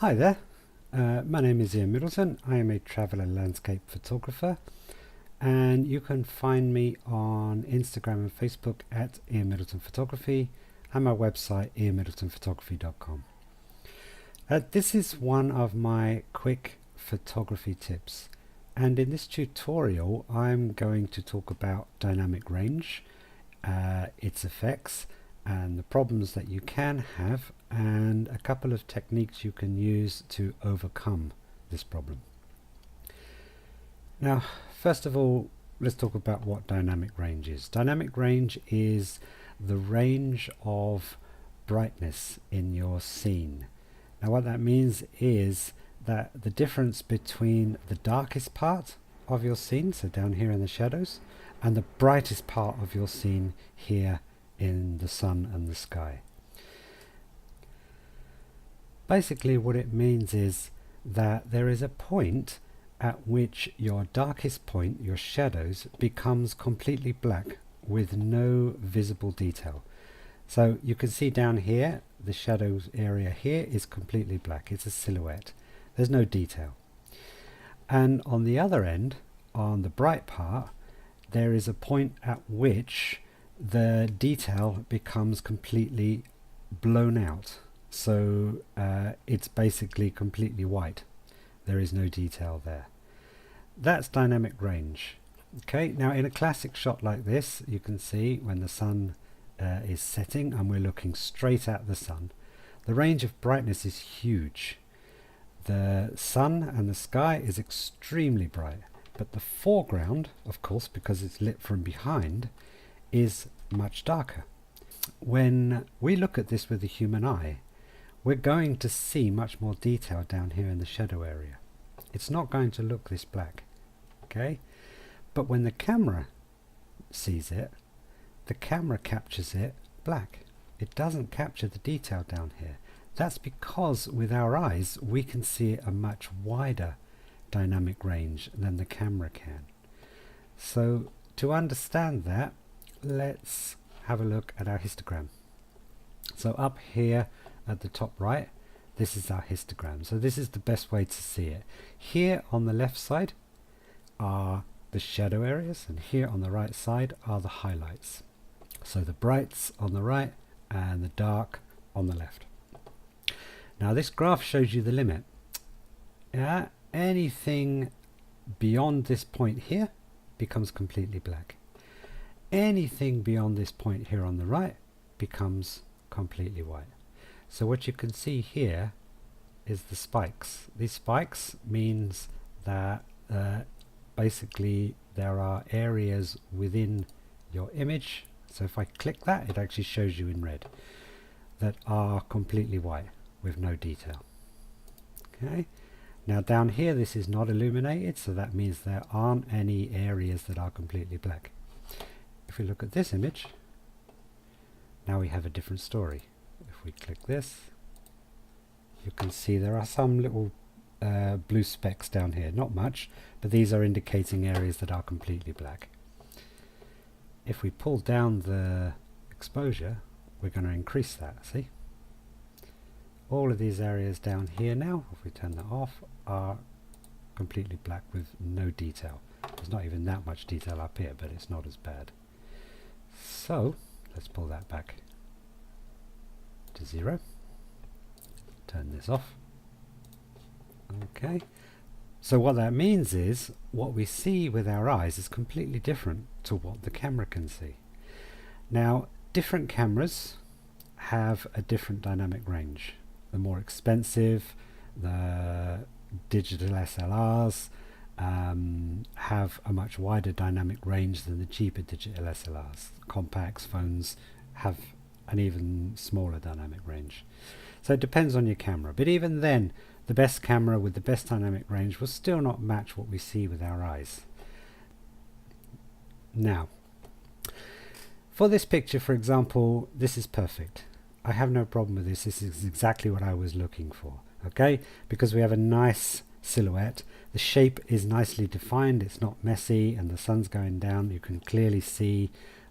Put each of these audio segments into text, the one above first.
Hi there, my name is Ian Middleton. I am a travel and landscape photographer, and you can find me on Instagram and Facebook at Ian Middleton Photography and my website ianmiddletonphotography.com. This is one of my quick photography tips, and in this tutorial I'm going to talk about dynamic range, its effects and the problems that you can have, and a couple of techniques you can use to overcome this problem. Now, first of all, let's talk about what dynamic range is. Dynamic range is the range of brightness in your scene. Now what that means is that the difference between the darkest part of your scene, so down here in the shadows, and the brightest part of your scene here in the sun and the sky. Basically what it means is that there is a point at which your darkest point, your shadows, becomes completely black with no visible detail. So you can see down here the shadows area here is completely black. It's a silhouette. There's no detail. And on the other end, on the bright part, there is a point at which the detail becomes completely blown out. So it's basically completely white. There is no detail there. That's dynamic range. Okay, now in a classic shot like this, you can see when the sun is setting and we're looking straight at the sun, the range of brightness is huge. The sun and the sky is extremely bright, but the foreground, of course, because it's lit from behind, is much darker. When we look at this with the human eye, we're going to see much more detail down here in the shadow area. It's not going to look this black, okay? But when the camera sees it, the camera captures it black. It doesn't capture the detail down here. That's because with our eyes we can see a much wider dynamic range than the camera can. So to understand that, let's have a look at our histogram. So up here at the top right, this is our histogram. So this is the best way to see it. Here on the left side are the shadow areas, and here on the right side are the highlights. So the brights on the right and the dark on the left. Now this graph shows you the limit. Anything beyond this point here becomes completely black. Anything beyond this point here on the right becomes completely white. So what you can see here is the spikes. These spikes means that basically there are areas within your image, so if I click that, it actually shows you in red, that are completely white with no detail. Okay, now down here this is not illuminated, so that means there aren't any areas that are completely black. If we look at this image, now we have a different story. If we click this, you can see there are some little blue specks down here, not much, but these are indicating areas that are completely black. If we pull down the exposure, we're going to increase that, see? All of these areas down here now, if we turn that off, are completely black with no detail. There's not even that much detail up here, but it's not as bad. So let's pull that back to 0. Turn this off. Okay, so what that means is what we see with our eyes is completely different to what the camera can see. Now, different cameras have a different dynamic range. The more expensive, the digital SLRs have a much wider dynamic range than the cheaper digital SLRs. Compacts, phones have an even smaller dynamic range. So it depends on your camera, but even then the best camera with the best dynamic range will still not match what we see with our eyes. Now, for this picture, for example, this is perfect. I have no problem with this. This is exactly what I was looking for, okay? Because we have a nice silhouette. The shape is nicely defined, it's not messy, and the sun's going down. You can clearly see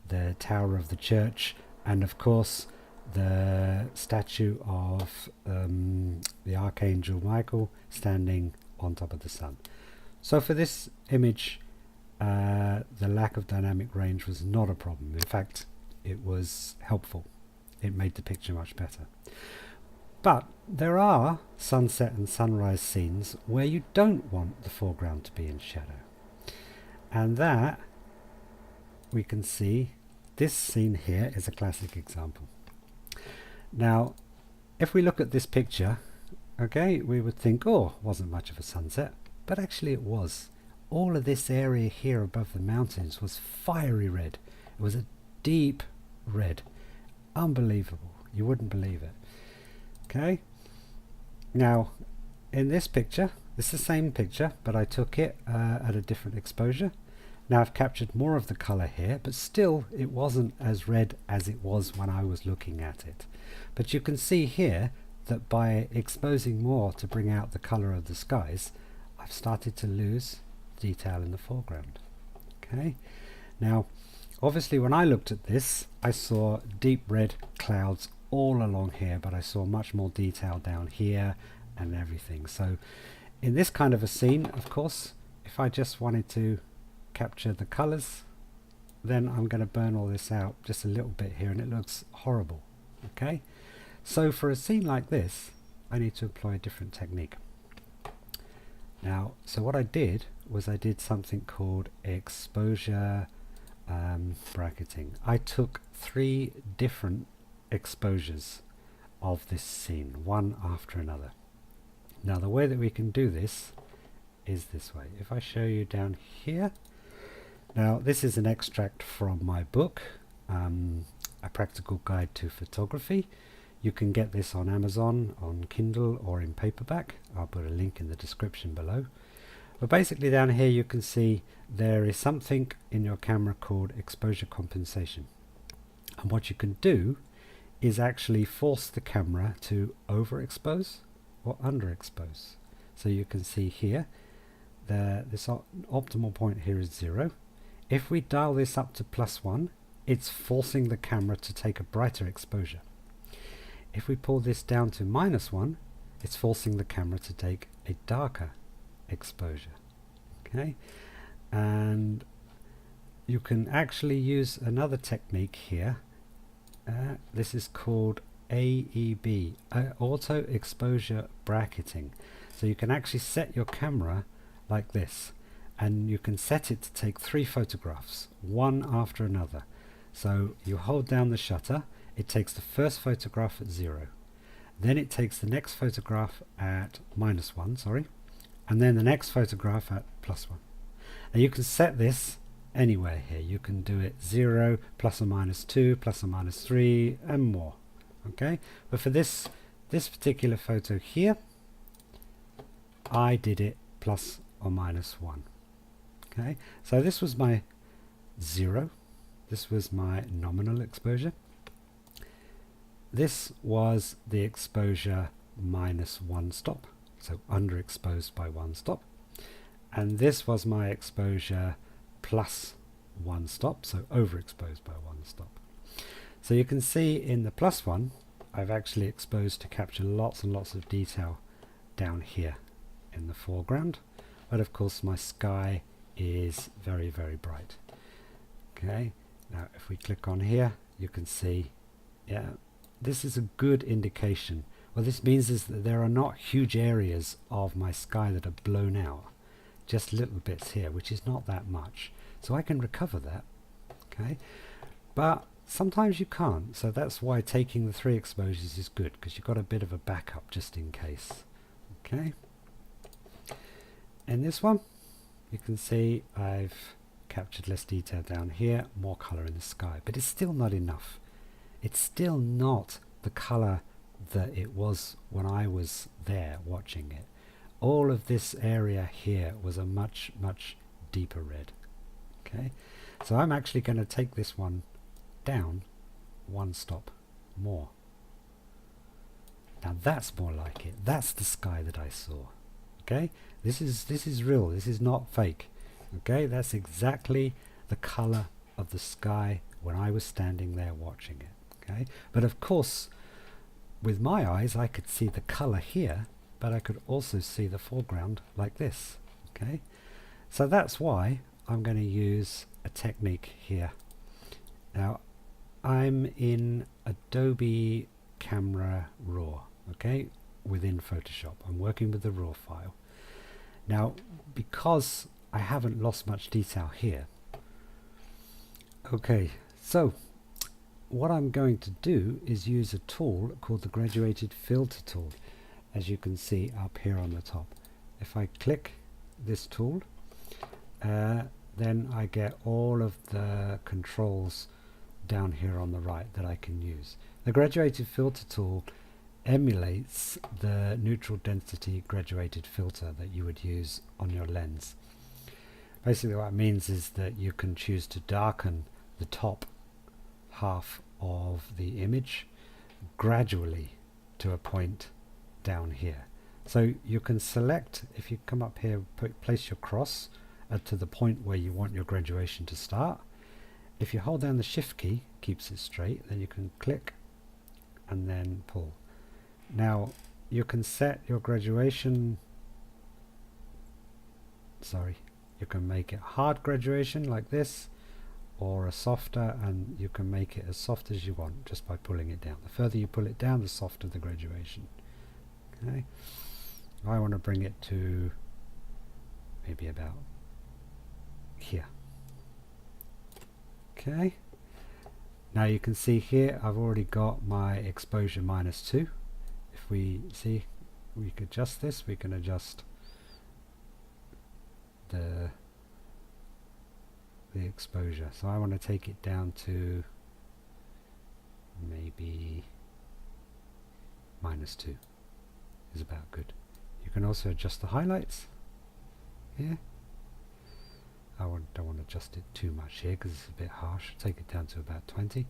the tower of the church, and of course the statue of the Archangel Michael standing on top of the sun. So for this image, the lack of dynamic range was not a problem. In fact, it was helpful. It made the picture much better. But there are sunset and sunrise scenes where you don't want the foreground to be in shadow. And that, we can see, this scene here is a classic example. Now, if we look at this picture, okay, we would think, oh, wasn't much of a sunset, but actually it was. All of this area here above the mountains was fiery red. It was a deep red. Unbelievable. You wouldn't believe it. Okay. Now, in this picture, it's the same picture, but I took it at a different exposure. Now I've captured more of the color here, but still it wasn't as red as it was when I was looking at it. But you can see here that by exposing more to bring out the color of the skies, I've started to lose detail in the foreground. Okay. Now, obviously when I looked at this, I saw deep red clouds all along here, but I saw much more detail down here and everything. So in this kind of a scene, of course, if I just wanted to capture the colors, then I'm going to burn all this out just a little bit here and it looks horrible. Okay, so for a scene like this, I need to employ a different technique. Now, so what I did was I did something called exposure bracketing. I took 3 different exposures of this scene, one after another. Now the way that we can do this is this way. If I show you down here, now this is an extract from my book, A Practical Guide to Photography. You can get this on Amazon, on Kindle, or in paperback. I'll put a link in the description below. But basically down here you can see there is something in your camera called exposure compensation. And what you can do is actually force the camera to overexpose or underexpose. So you can see here, this optimal point here is 0. If we dial this up to +1, it's forcing the camera to take a brighter exposure. If we pull this down to -1, it's forcing the camera to take a darker exposure. Okay, and you can actually use another technique here. This is called AEB, auto exposure bracketing. So you can actually set your camera like this, and you can set it to take 3 photographs, one after another. So you hold down the shutter, it takes the first photograph at 0, then it takes the next photograph at -1, sorry, and then the next photograph at +1. Now you can set this anywhere here. You can do it 0, ±2, ±3, and more. Okay, but for this particular photo here, I did it ±1. Okay, so this was my 0. This was my nominal exposure. This was the exposure -1 stop, so underexposed by 1 stop. And this was my exposure +1 stop, so overexposed by 1 stop. So you can see in the +1, I've actually exposed to capture lots and lots of detail down here in the foreground. But of course my sky is very, very bright. Okay, now if we click on here, you can see, yeah, this is a good indication. What this means is that there are not huge areas of my sky that are blown out. Just little bits here, which is not that much. So I can recover that. Okay, but sometimes you can't. So that's why taking the 3 exposures is good, because you've got a bit of a backup just in case. Okay. In this one, you can see I've captured less detail down here, more color in the sky, but it's still not enough. It's still not the color that it was when I was there watching it. All of this area here was a much, much deeper red. Okay, so I'm actually going to take this one down 1 stop more. Now that's more like it. That's the sky that I saw. Okay, this is real. This is not fake. Okay, that's exactly the color of the sky when I was standing there watching it. Okay, but of course with my eyes I could see the color here, but I could also see the foreground like this. Okay, so that's why I'm going to use a technique here. Now I'm in Adobe Camera RAW, okay, within Photoshop. I'm working with the RAW file. Now because I haven't lost much detail here, okay, so what I'm going to do is use a tool called the graduated filter tool, as you can see up here on the top. If I click this tool, then I get all of the controls down here on the right that I can use. The graduated filter tool emulates the neutral density graduated filter that you would use on your lens. Basically what it means is that you can choose to darken the top half of the image gradually to a point down here. So you can select, if you come up here, place your cross to the point where you want your graduation to start. If you hold down the shift key, keeps it straight, then you can click and then pull. Now you can set your graduation, you can make it hard graduation like this, or a softer, and you can make it as soft as you want just by pulling it down. The further you pull it down, the softer the graduation. Okay, I want to bring it to maybe about here. Okay, now you can see here I've already got my exposure -2. If we see, we can adjust this, we can adjust the exposure. So I want to take it down to maybe -2 is about good. You can also adjust the highlights here. I don't want to adjust it too much here because it's a bit harsh. Take it down to about 20.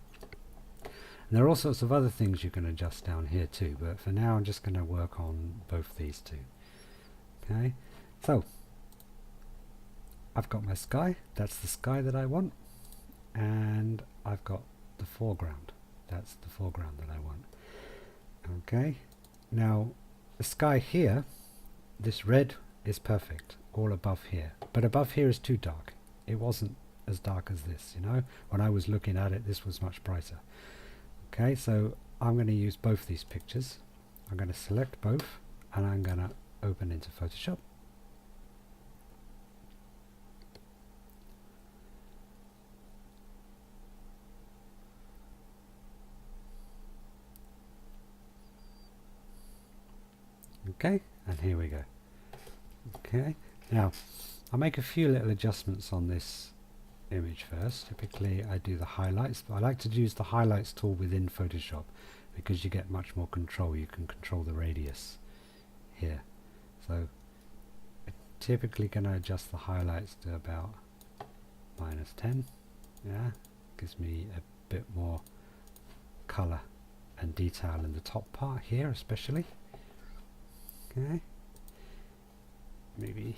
And there are all sorts of other things you can adjust down here too, but for now I'm just going to work on both these two. Okay, so I've got my sky, that's the sky that I want, and I've got the foreground, that's the foreground that I want. Okay, now the sky here, this red is perfect, all above here, but above here is too dark. It wasn't as dark as this, you know, when I was looking at it this was much brighter. Okay, so I'm going to use both these pictures. I'm going to select both and I'm going to open into Photoshop. Okay, and here we go. Okay, now I'll make a few little adjustments on this image first. Typically I do the highlights, but I like to use the highlights tool within Photoshop because you get much more control. You can control the radius here. So I'm typically going to adjust the highlights to about -10. Yeah, gives me a bit more color and detail in the top part here especially. Okay, maybe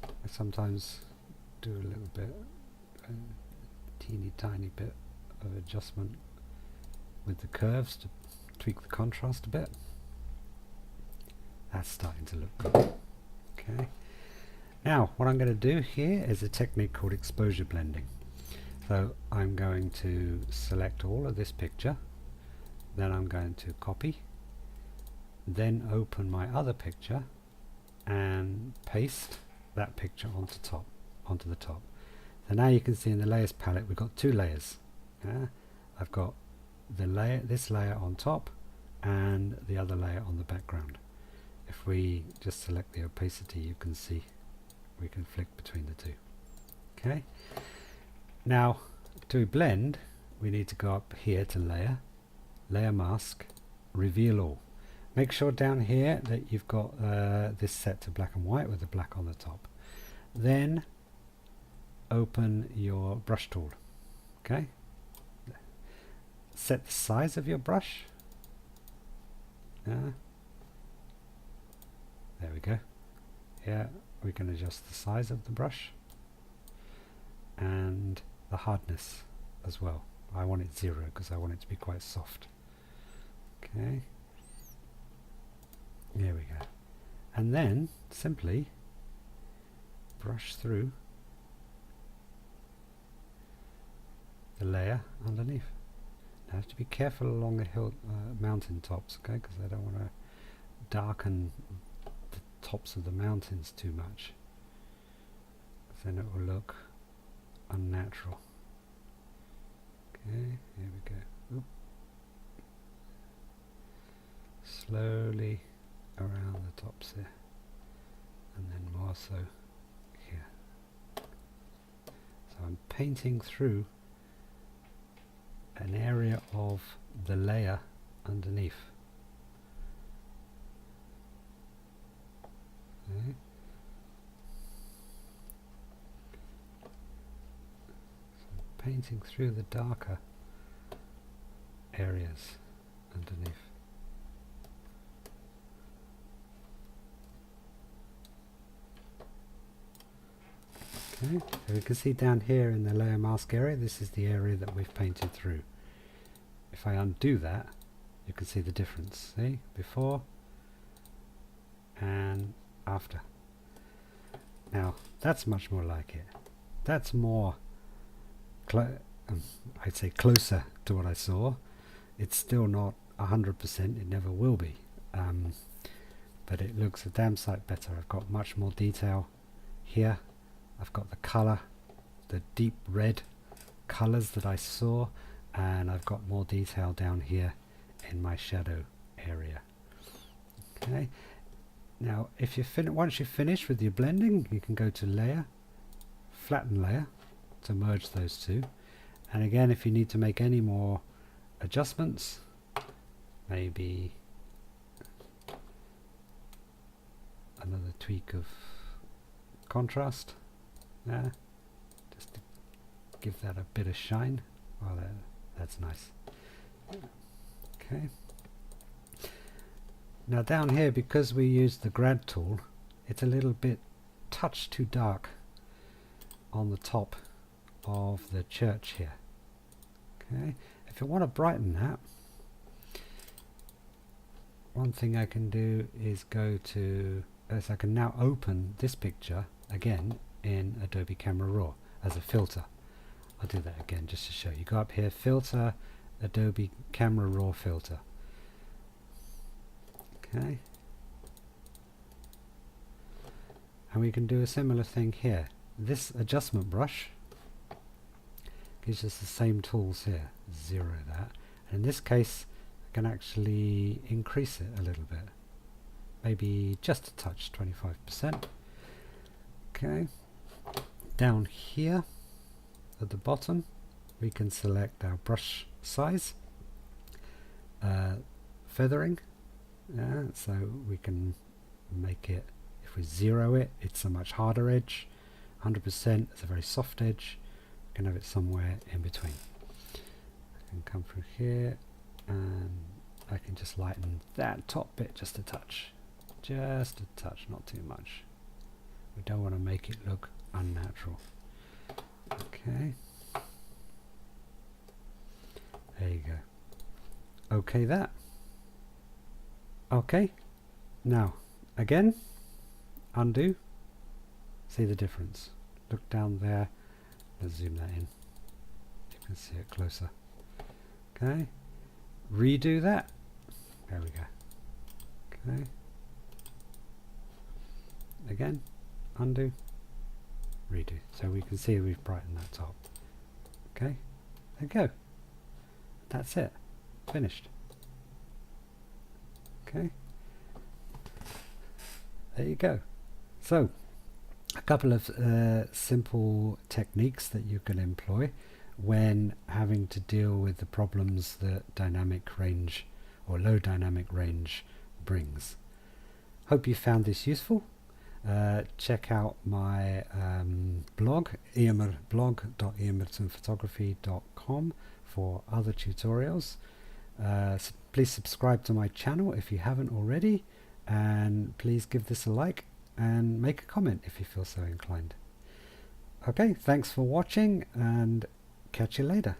I sometimes do a little bit, a teeny tiny bit of adjustment with the curves to tweak the contrast a bit. That's starting to look good. Okay, now what I'm going to do here is a technique called exposure blending. So I'm going to select all of this picture, then I'm going to copy, then open my other picture and paste that picture onto the top. So now you can see in the layers palette we've got two layers. I've got this layer on top and the other layer on the background. If we just select the opacity, you can see we can flick between the two. Okay, now to blend we need to go up here to layer, layer mask, reveal all. Make sure down here that you've got this set to black and white with the black on the top. Then open your brush tool. Okay, set the size of your brush. There we go. Yeah, we can adjust the size of the brush and the hardness as well. I want it 0 because I want it to be quite soft. Okay, here we go. And then simply brush through the layer underneath. Now I have to be careful along the hill mountain tops, okay, because I don't want to darken the tops of the mountains too much, then it will look unnatural. Okay, here we go. Oop. Slowly around the tops here, and then more so here. So I'm painting through an area of the layer underneath. Okay. So painting through the darker areas underneath. Okay, so we can see down here in the layer mask area, this is the area that we've painted through. If I undo that, you can see the difference. See, before and after. Now that's much more like it. That's more I'd say closer to what I saw. It's still not 100%, it never will be, but it looks a damn sight better. I've got much more detail here. I've got the colour, the deep red colours that I saw, and I've got more detail down here in my shadow area. Okay, now if you once you've finished with your blending, you can go to layer, flatten layer to merge those two, and again if you need to make any more adjustments, maybe another tweak of contrast, just to give that a bit of shine. Well, that's nice. Okay. Now down here, because we used the grad tool, it's a little bit touch too dark on the top of the church here. Okay. If you want to brighten that, one thing I can do is go to, as I can now open this picture again in Adobe Camera RAW as a filter. I'll do that again just to show you. Go up here, filter, Adobe Camera RAW filter. Okay. And we can do a similar thing here. This adjustment brush gives us the same tools here. Zero that. And in this case, I can actually increase it a little bit. Maybe just a touch, 25%. Okay. Down here at the bottom, we can select our brush size, feathering, so we can make it, if we zero it, it's a much harder edge, 100% it's a very soft edge. We can have it somewhere in between. I can come through here and I can just lighten that top bit just a touch, not too much. We don't want to make it look unnatural. Okay, there you go. Okay, that. Okay, now again, undo. See the difference. Look down there. Let's zoom that in. You can see it closer. Okay, redo that. There we go. Okay, again, undo. Redo. So we can see we've brightened that top. Okay, there you go. That's it. Finished. Okay. There you go. So, a couple of simple techniques that you can employ when having to deal with the problems that dynamic range or low dynamic range brings. Hope you found this useful. Check out my blog, blog.ianmertonphotography.com, for other tutorials. Please subscribe to my channel if you haven't already, and please give this a like and make a comment if you feel so inclined. Okay, thanks for watching and catch you later.